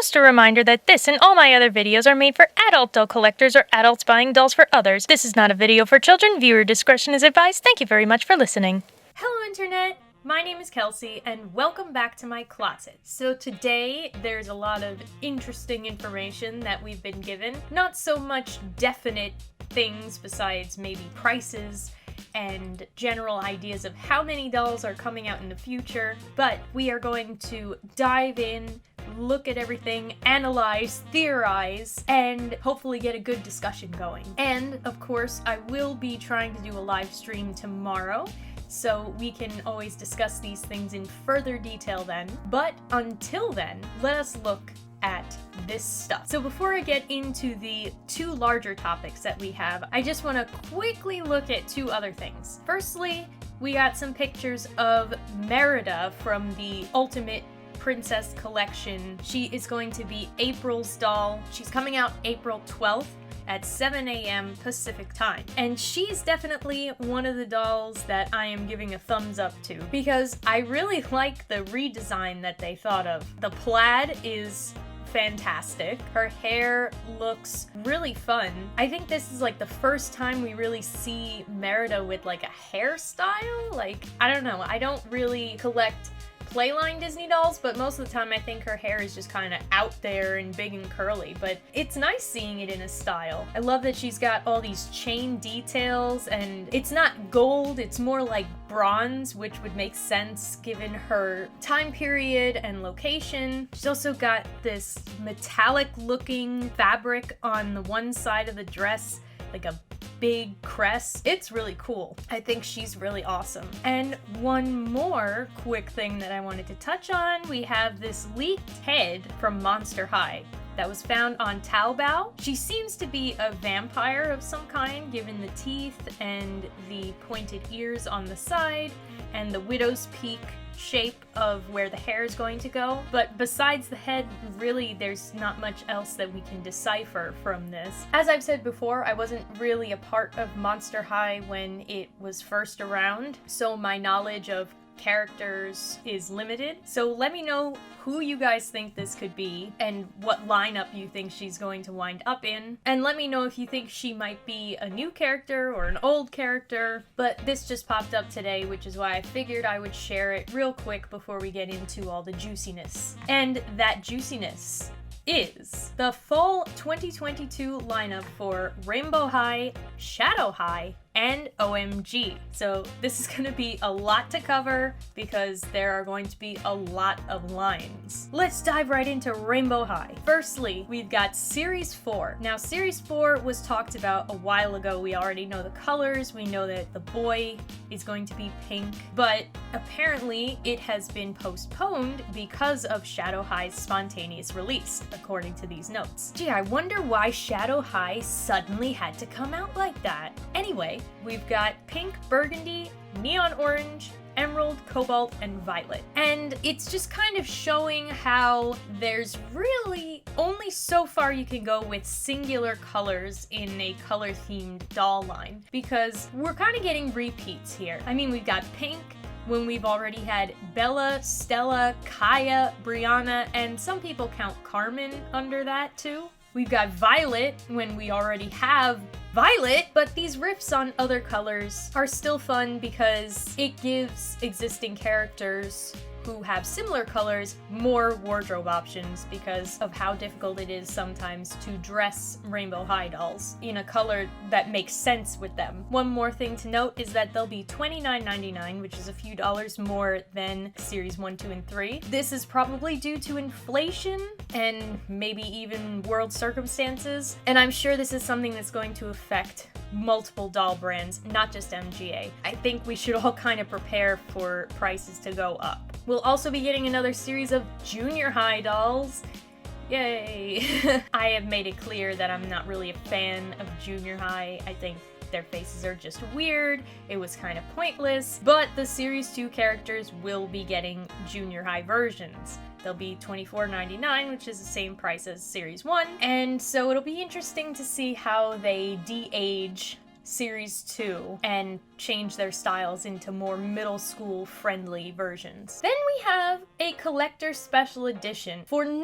Just a reminder that this and all my other videos are made for adult doll collectors or adults buying dolls for others. This is not a video for children. Viewer discretion is advised. Thank you very much for listening. Hello, Internet! My name is Kelsey, and welcome back to my closet. So today, there's a lot of interesting information that we've been given. Not so much definite things besides maybe prices and general ideas of how many dolls are coming out in the future, but we are going to dive in, look at everything, analyze, theorize, and hopefully get a good discussion going. And, of course, I will be trying to do a live stream tomorrow, so we can always discuss these things in further detail then. But until then, let us look at this stuff. So before I get into the two larger topics that we have, I just want to quickly look at two other things. Firstly, we got some pictures of Merida from the Ultimate Princess collection. She is going to be April's doll. She's coming out April 12th at 7 a.m. Pacific time. And she's definitely one of the dolls that I am giving a thumbs up to because I really like the redesign that they thought of. The plaid is fantastic. Her hair looks really fun. I think this is like the first time we really see Merida with like a hairstyle. Like, I don't know. I don't really collect Playline Disney dolls, but most of the time I think her hair is just kind of out there and big and curly, but it's nice seeing it in a style. I love that she's got all these chain details, and it's not gold, it's more like bronze, which would make sense given her time period and location. She's also got this metallic looking fabric on the one side of the dress, like a big crest. It's really cool. I think she's really awesome. And one more quick thing that I wanted to touch on, we have this leaked head from Monster High that was found on Taobao. She seems to be a vampire of some kind, given the teeth and the pointed ears on the side and the widow's peak shape of where the hair is going to go. But besides the head, really there's not much else that we can decipher from this. As I've said before, I wasn't really a part of Monster High when it was first around, so my knowledge of characters is limited. So let me know who you guys think this could be and what lineup you think she's going to wind up in. And let me know if you think she might be a new character or an old character. But this just popped up today, which is why I figured I would share it real quick before we get into all the juiciness. And that juiciness is the fall 2022 lineup for Rainbow High, Shadow High, and OMG. So this is going to be a lot to cover because there are going to be a lot of lines. Let's dive right into Rainbow High. Firstly, we've got Series 4. Now, Series 4 was talked about a while ago. We already know the colors. We know that the boy is going to be pink, but apparently it has been postponed because of Shadow High's spontaneous release, according to these notes. Gee, I wonder why Shadow High suddenly had to come out like that. Anyway, we've got pink, burgundy, neon orange, emerald, cobalt, and violet. And it's just kind of showing how there's really only so far you can go with singular colors in a color-themed doll line, because we're kind of getting repeats here. I mean, we've got pink, when we've already had Bella, Stella, Kaya, Brianna, and some people count Carmen under that too. We've got Violet when we already have Violet, but these riffs on other colors are still fun because it gives existing characters who have similar colors more wardrobe options because of how difficult it is sometimes to dress Rainbow High dolls in a color that makes sense with them. One more thing to note is that they'll be $29.99, which is a few dollars more than Series 1, 2, and 3. This is probably due to inflation and maybe even world circumstances, and I'm sure this is something that's going to affect multiple doll brands, not just MGA. I think we should all kind of prepare for prices to go up. We'll also be getting another series of junior high dolls. Yay! I have made it clear that I'm not really a fan of junior high. I think their faces are just weird. It was kind of pointless, but the Series 2 characters will be getting junior high versions. They'll be $24.99, which is the same price as Series 1, and so it'll be interesting to see how they de-age Series 2 and change their styles into more middle school friendly versions. Then we have a collector special edition for $99.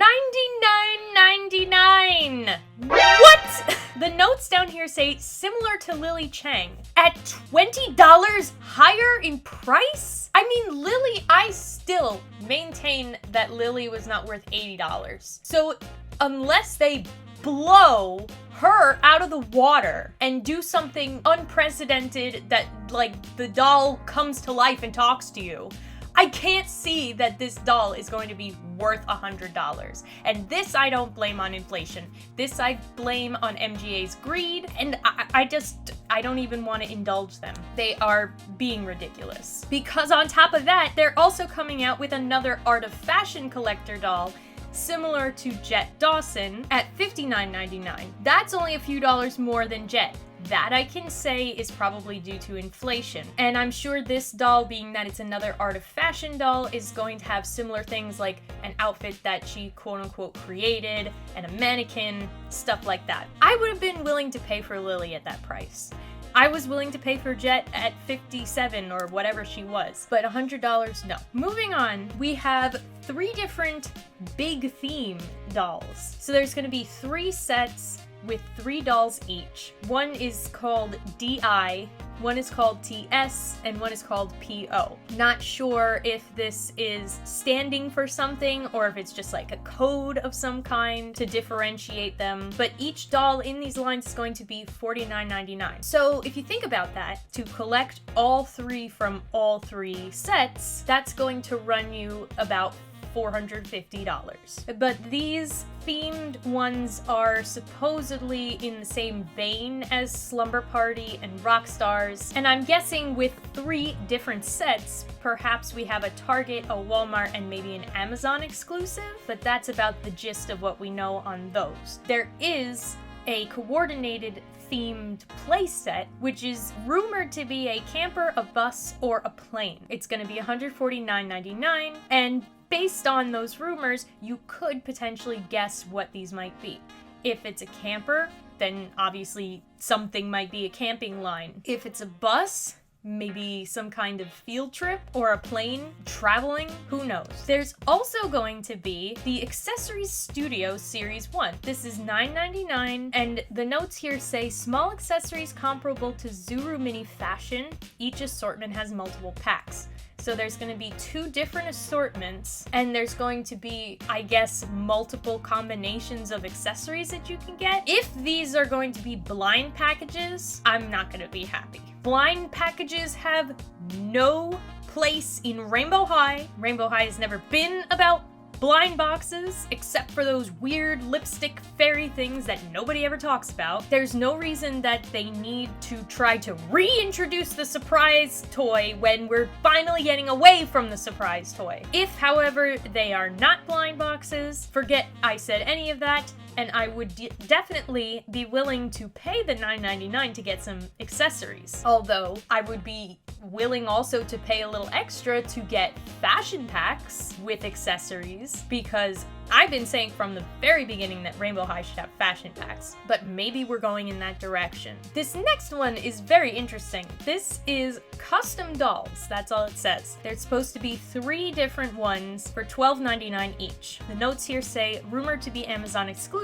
The notes down here say similar to Lily Chang at $20 higher in price. I mean, Lily, I still maintain that Lily was not worth $80. So unless they blow her out of the water and do something unprecedented that, like, the doll comes to life and talks to you, I can't see that this doll is going to be worth $100. And this I don't blame on inflation. This I blame on MGA's greed, and I don't even want to indulge them. They are being ridiculous. Because on top of that, they're also coming out with another Art of Fashion collector doll similar to Jet Dawson at $59.99. That's only a few dollars more than Jet. That I can say is probably due to inflation. And I'm sure this doll, being that it's another Art of Fashion doll, is going to have similar things like an outfit that she quote-unquote created, and a mannequin, stuff like that. I would have been willing to pay for Lily at that price. I was willing to pay for Jet at $57 or whatever she was, but $100, no. Moving on, we have 3 different big theme dolls. So there's gonna be 3 sets with 3 dolls each. One is called DI, one is called TS, and one is called PO. Not sure if this is standing for something or if it's just like a code of some kind to differentiate them, but each doll in these lines is going to be $49.99. So if you think about that, to collect all 3 from all 3 sets, that's going to run you about $450. But these themed ones are supposedly in the same vein as Slumber Party and Rockstars, and I'm guessing with 3 different sets, perhaps we have a Target, a Walmart, and maybe an Amazon exclusive, but that's about the gist of what we know on those. There is a coordinated themed playset, which is rumored to be a camper, a bus, or a plane. It's gonna be $149.99, and based on those rumors, you could potentially guess what these might be. If it's a camper, then obviously something might be a camping line. If it's a bus, maybe some kind of field trip, or a plane traveling, who knows. There's also going to be the Accessories Studio Series 1. This is $9.99, and the notes here say small accessories comparable to Zuru Mini Fashion. Each assortment has multiple packs. So there's going to be 2 different assortments, and there's going to be, I guess, multiple combinations of accessories that you can get. If these are going to be blind packages, I'm not going to be happy. Blind packages have no place in Rainbow High. Rainbow High has never been about blind boxes, except for those weird lipstick fairy things that nobody ever talks about. There's no reason that they need to try to reintroduce the surprise toy when we're finally getting away from the surprise toy. If, however, they are not blind boxes, forget I said any of that, and I would definitely be willing to pay the $9.99 to get some accessories. Although, I would be willing also to pay a little extra to get fashion packs with accessories, because I've been saying from the very beginning that Rainbow High should have fashion packs, but maybe we're going in that direction. This next one is very interesting. This is custom dolls, that's all it says. There's supposed to be 3 different ones for $12.99 each. The notes here say, rumored to be Amazon exclusive,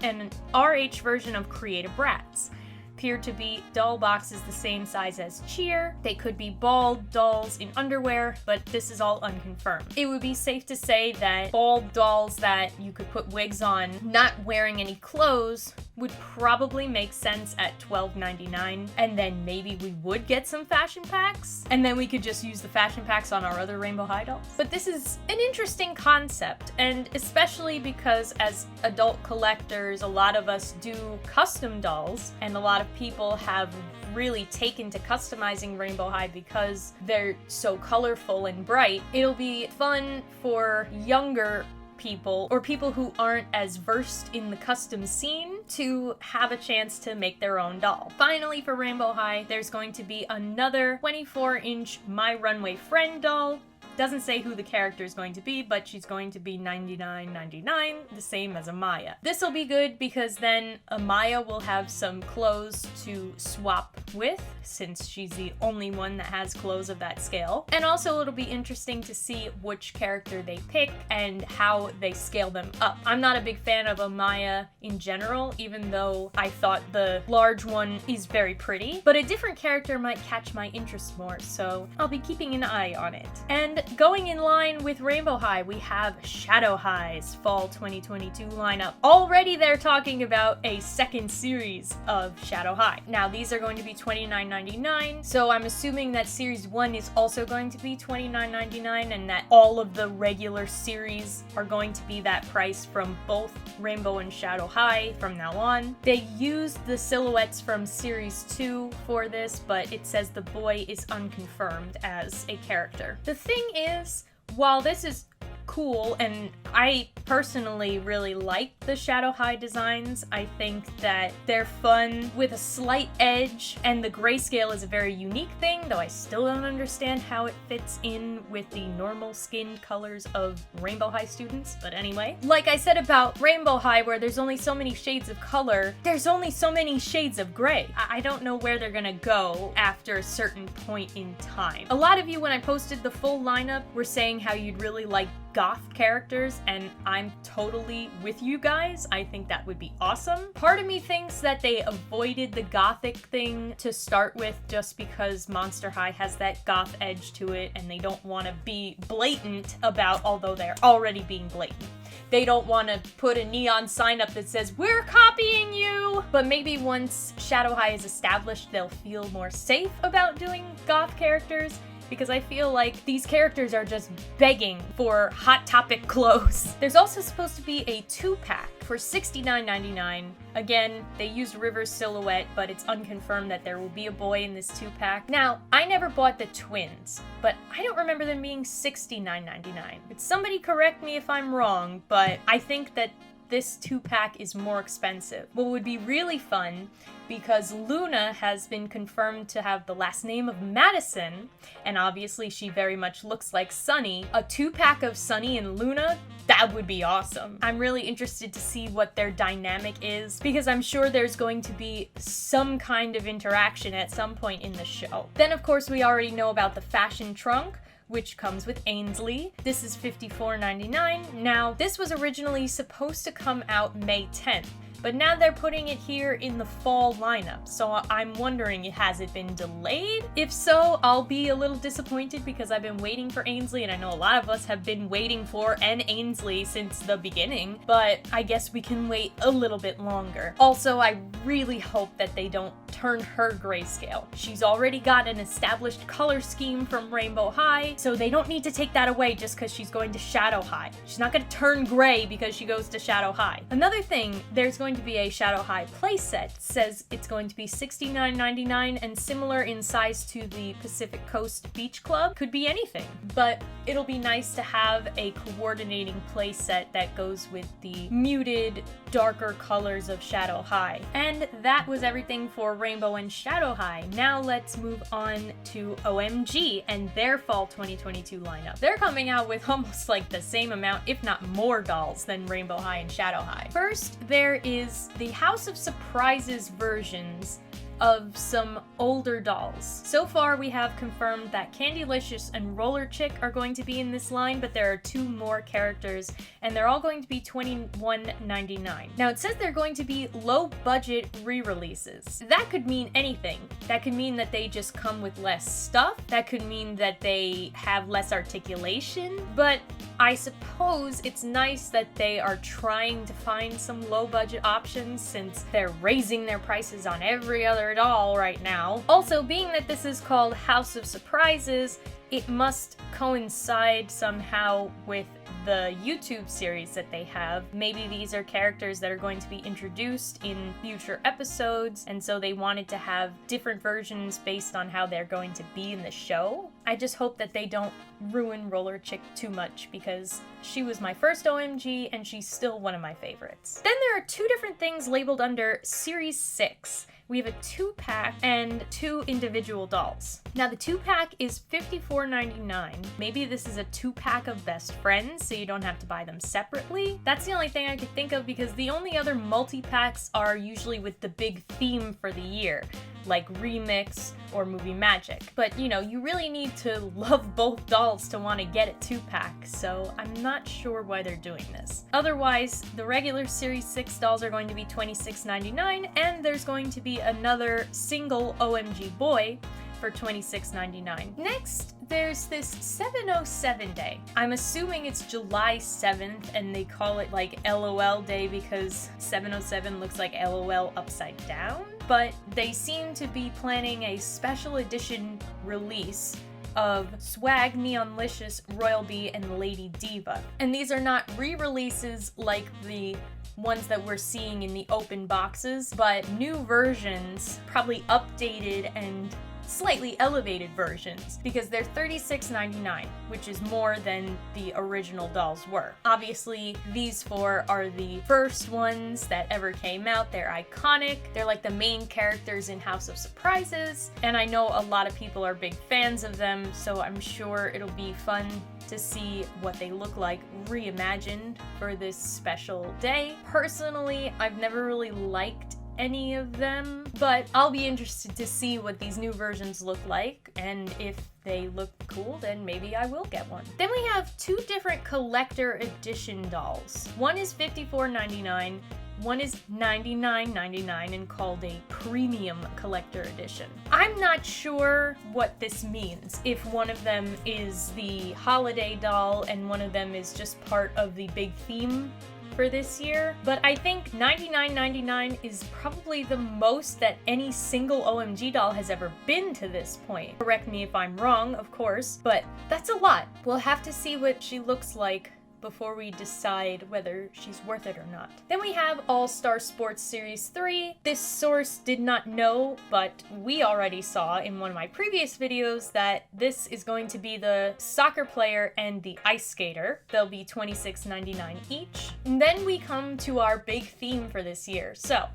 and an RH version of Creative Bratz. Appear to be doll boxes the same size as Cheer. They could be bald dolls in underwear, but this is all unconfirmed. It would be safe to say that bald dolls that you could put wigs on, not wearing any clothes, would probably make sense at $12.99, and then maybe we would get some fashion packs, and then we could just use the fashion packs on our other Rainbow High dolls. But this is an interesting concept, and especially because as adult collectors, a lot of us do custom dolls, and a lot of people have really taken to customizing Rainbow High because they're so colorful and bright. It'll be fun for younger people, or people who aren't as versed in the custom scene, to have a chance to make their own doll. Finally, for Rainbow High, there's going to be another 24-inch My Runway Friend doll. Doesn't say who the character is going to be, but she's going to be $99.99, the same as Amaya. This will be good because then Amaya will have some clothes to swap with, since she's the only one that has clothes of that scale. And also it'll be interesting to see which character they pick and how they scale them up. I'm not a big fan of Amaya in general, even though I thought the large one is very pretty, but a different character might catch my interest more, so I'll be keeping an eye on it. And going in line with Rainbow High, we have Shadow High's Fall 2022 lineup. Already they're talking about a second series of Shadow High. Now these are going to be $29.99, so I'm assuming that series 1 is also going to be $29.99 and that all of the regular series are going to be that price from both Rainbow and Shadow High from now on. They used the silhouettes from series 2 for this, but it says the boy is unconfirmed as a character. The thing is, while this is cool, and I personally really like the Shadow High designs. I think that they're fun with a slight edge, and the grayscale is a very unique thing, though I still don't understand how it fits in with the normal skinned colors of Rainbow High students. But anyway, like I said about Rainbow High, where there's only so many shades of color, there's only so many shades of gray. I don't know where they're gonna go after a certain point in time. A lot of you, when I posted the full lineup, were saying how you'd really like goth characters, and I'm totally with you guys. I think that would be awesome. Part of me thinks that they avoided the gothic thing to start with just because Monster High has that goth edge to it, and they don't want to be blatant about, although they're already being blatant. They don't want to put a neon sign up that says, "We're copying you!" But maybe once Shadow High is established, they'll feel more safe about doing goth characters, because I feel like these characters are just begging for Hot Topic clothes. There's also supposed to be a 2-pack for $69.99. Again, they used River's silhouette, but it's unconfirmed that there will be a boy in this 2-pack. Now, I never bought the twins, but I don't remember them being $69.99. Could somebody correct me if I'm wrong, but I think that this 2-pack is more expensive. What would be really fun, because Luna has been confirmed to have the last name of Madison, and obviously she very much looks like Sunny, a 2-pack of Sunny and Luna, that would be awesome. I'm really interested to see what their dynamic is, because I'm sure there's going to be some kind of interaction at some point in the show. Then of course we already know about the fashion trunk, which comes with Ainsley. This is $54.99. Now, this was originally supposed to come out May 10th, but now they're putting it here in the fall lineup, so I'm wondering, has it been delayed? If so, I'll be a little disappointed because I've been waiting for Ainsley, and I know a lot of us have been waiting for an Ainsley since the beginning, but I guess we can wait a little bit longer. Also, I really hope that they don't turn her grayscale. She's already got an established color scheme from Rainbow High, so they don't need to take that away just because she's going to Shadow High. She's not going to turn gray because she goes to Shadow High. Another thing, there's going to be a Shadow High playset. It says it's going to be $69.99 and similar in size to the Pacific Coast Beach Club. Could be anything, but it'll be nice to have a coordinating playset that goes with the muted, darker colors of Shadow High. And that was everything for Rainbow and Shadow High. Now let's move on to OMG and their Fall 2022 lineup. They're coming out with almost like the same amount, if not more dolls than Rainbow High and Shadow High. First, there is the House of Surprises versions of some older dolls. So far, we have confirmed that Candylicious and Roller Chick are going to be in this line, but there are 2 more characters, and they're all going to be $21.99. Now, it says they're going to be low-budget re-releases. That could mean anything. That could mean that they just come with less stuff. That could mean that they have less articulation, but I suppose it's nice that they are trying to find some low-budget options since they're raising their prices on every other doll right now. Also, being that this is called House of Surprises, it must coincide somehow with the YouTube series that they have. Maybe these are characters that are going to be introduced in future episodes, and so they wanted to have different versions based on how they're going to be in the show. I just hope that they don't ruin Roller Chick too much because she was my first OMG and she's still one of my favorites. Then there are two different things labeled under Series 6. We have a 2-pack and 2 individual dolls. Now the 2-pack is $54.99. Maybe this is a 2-pack of best friends so you don't have to buy them separately. That's the only thing I could think of because the only other multi-packs are usually with the big theme for the year, like Remix or Movie Magic. But you know, you really need to love both dolls to want to get a 2-pack, so I'm not sure why they're doing this. Otherwise, the regular Series 6 dolls are going to be $26.99, and there's going to be another single OMG boy for $26.99. Next, there's this 707 day. I'm assuming it's July 7th and they call it like LOL day because 707 looks like LOL upside down, but they seem to be planning a special edition release of Swag, Neonlicious, Royal Bee, and Lady Diva. And these are not re-releases like the ones that we're seeing in the open boxes, but new versions, probably updated and slightly elevated versions, because they're $36.99, which is more than the original dolls were. Obviously, these 4 are the first ones that ever came out. They're iconic. They're like the main characters in House of Surprises, and I know a lot of people are big fans of them, so I'm sure it'll be fun to see what they look like reimagined for this special day. Personally, I've never really liked any of them, but I'll be interested to see what these new versions look like, and if they look cool, then maybe I will get one. Then we have 2 different collector edition dolls. One is $54.99, one is $99.99 and called a premium collector edition. I'm not sure what this means, if one of them is the holiday doll and one of them is just part of the big theme for this year, but I think $99.99 is probably the most that any single OMG doll has ever been to this point. Correct me if I'm wrong, of course, but that's a lot. We'll have to see what she looks like before we decide whether she's worth it or not. Then we have All-Star Sports Series 3. This source did not know, but we already saw in one of my previous videos that this is going to be the soccer player and the ice skater. They'll be $26.99 each. And then we come to our big theme for this year. So,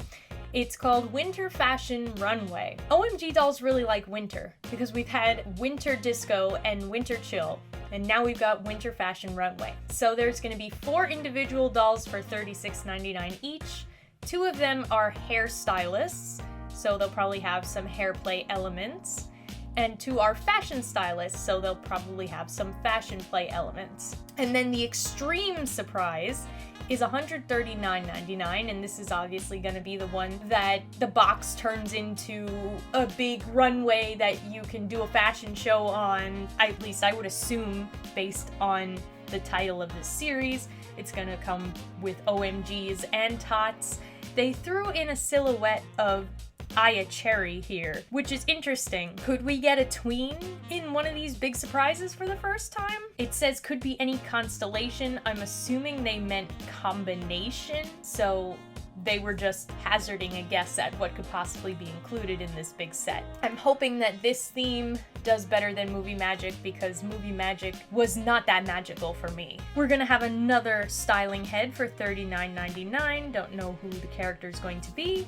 it's called Winter Fashion Runway. OMG dolls really like winter because we've had Winter Disco and Winter Chill, and now we've got Winter Fashion Runway. So there's going to be 4 individual dolls for $36.99 each. 2 of them are hairstylists, so they'll probably have some hair play elements. And 2 are fashion stylists, so they'll probably have some fashion play elements. And then the extreme surprise is $139.99, and this is obviously going to be the one that the box turns into a big runway that you can do a fashion show on. At least I would assume, based on the title of this series. It's going to come with OMGs and tots. They threw in a silhouette of Aya Cherry here, which is interesting. Could we get a tween in one of these big surprises for the first time? It says could be any constellation. I'm assuming they meant combination, so they were just hazarding a guess at what could possibly be included in this big set. I'm hoping that this theme does better than Movie Magic because Movie Magic was not that magical for me. We're gonna have another styling head for $39.99. Don't know who the character is going to be.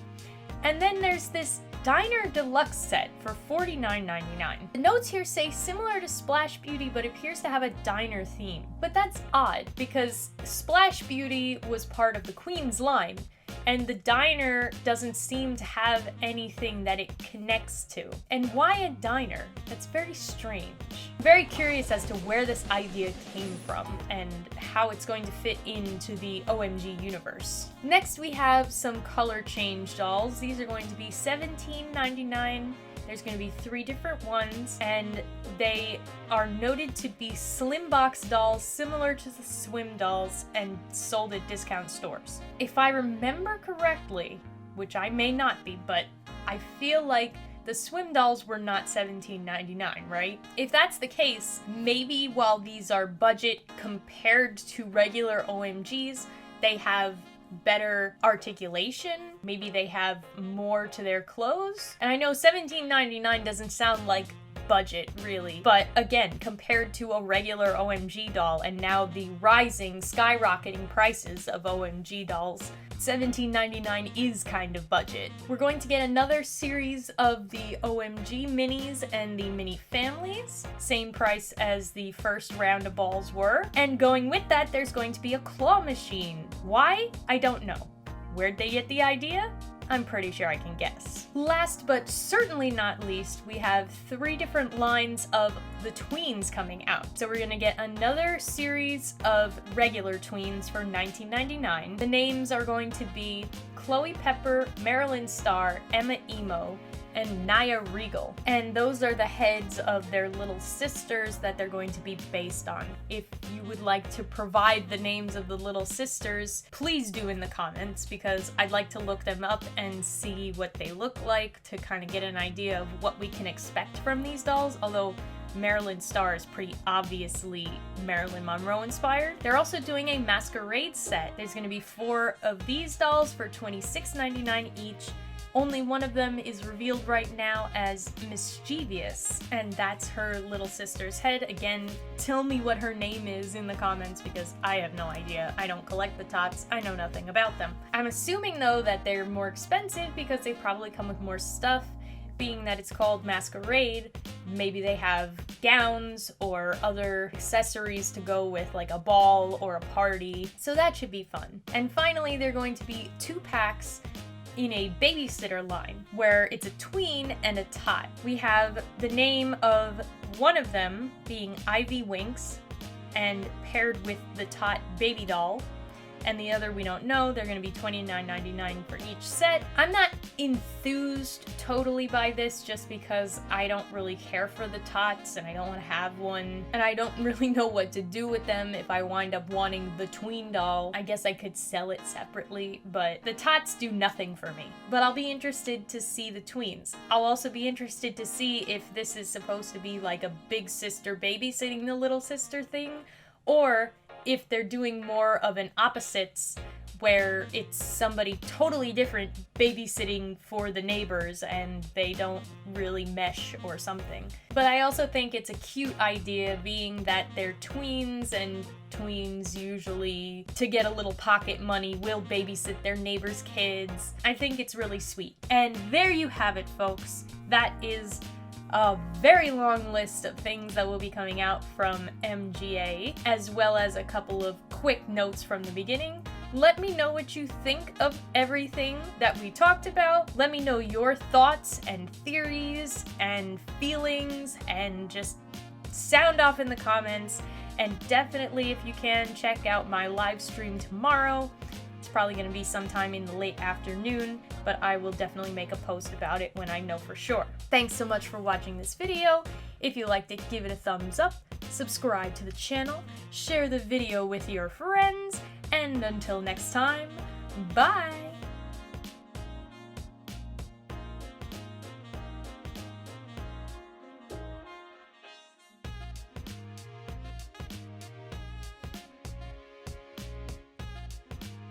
And then there's this Diner Deluxe set for $49.99. The notes here say similar to Splash Beauty, but appears to have a diner theme. But that's odd, because Splash Beauty was part of the Queen's line, and the diner doesn't seem to have anything that it connects to. And why a diner? That's very strange. I'm very curious as to where this idea came from and how it's going to fit into the OMG universe. Next we have some color change dolls. These are going to be $17.99. There's going to be 3 different ones, and they are noted to be slim box dolls similar to the Swim dolls and sold at discount stores. If I remember correctly, which I may not be, but I feel like the Swim dolls were not $17.99, right? If that's the case, maybe while these are budget compared to regular OMGs, they have better articulation, maybe they have more to their clothes. And I know $17.99 doesn't sound like budget, really. But again, compared to a regular OMG doll and now the rising, skyrocketing prices of OMG dolls, $17.99 is kind of budget. We're going to get another series of the OMG minis and the mini families, same price as the first round of balls were. And going with that, there's going to be a claw machine. Why? I don't know. Where'd they get the idea? I'm pretty sure I can guess. Last but certainly not least, we have 3 different lines of the tweens coming out. So we're gonna get another series of regular tweens for $19.99. The names are going to be Chloe Pepper, Marilyn Starr, Emma Emo, and Naya Regal. And those are the heads of their little sisters that they're going to be based on. If you would like to provide the names of the little sisters, please do in the comments, because I'd like to look them up and see what they look like to kind of get an idea of what we can expect from these dolls, although Marilyn Starr is pretty obviously Marilyn Monroe inspired. They're also doing a masquerade set. There's going to be 4 of these dolls for $26.99 each. Only one of them is revealed right now as Mischievous, and that's her little sister's head. Again, tell me what her name is in the comments, because I have no idea. I don't collect the tots. I know nothing about them. I'm assuming, though, that they're more expensive because they probably come with more stuff. Being that it's called Masquerade, maybe they have gowns or other accessories to go with, like a ball or a party. So that should be fun. And finally, they're going to be 2 packs in a babysitter line, where it's a tween and a tot. We have the name of one of them being Ivy Winks, and paired with the tot baby doll, and the other we don't know. They're going to be $29.99 for each set. I'm not enthused totally by this, just because I don't really care for the tots and I don't want to have one, and I don't really know what to do with them if I wind up wanting the tween doll. I guess I could sell it separately, but the tots do nothing for me. But I'll be interested to see the tweens. I'll also be interested to see if this is supposed to be like a big sister babysitting the little sister thing, or if they're doing more of an opposites, where it's somebody totally different babysitting for the neighbors and they don't really mesh or something. But I also think it's a cute idea, being that they're tweens, and tweens usually, to get a little pocket money, will babysit their neighbors' kids. I think it's really sweet. And there you have it, folks. That is a very long list of things that will be coming out from MGA, as well as a couple of quick notes from the beginning. Let me know what you think of everything that we talked about. Let me know your thoughts and theories and feelings, and just sound off in the comments. And definitely, if you can, check out my live stream tomorrow. It's probably going to be sometime in the late afternoon, but I will definitely make a post about it when I know for sure. Thanks so much for watching this video. If you liked it, give it a thumbs up, subscribe to the channel, share the video with your friends, and until next time, bye!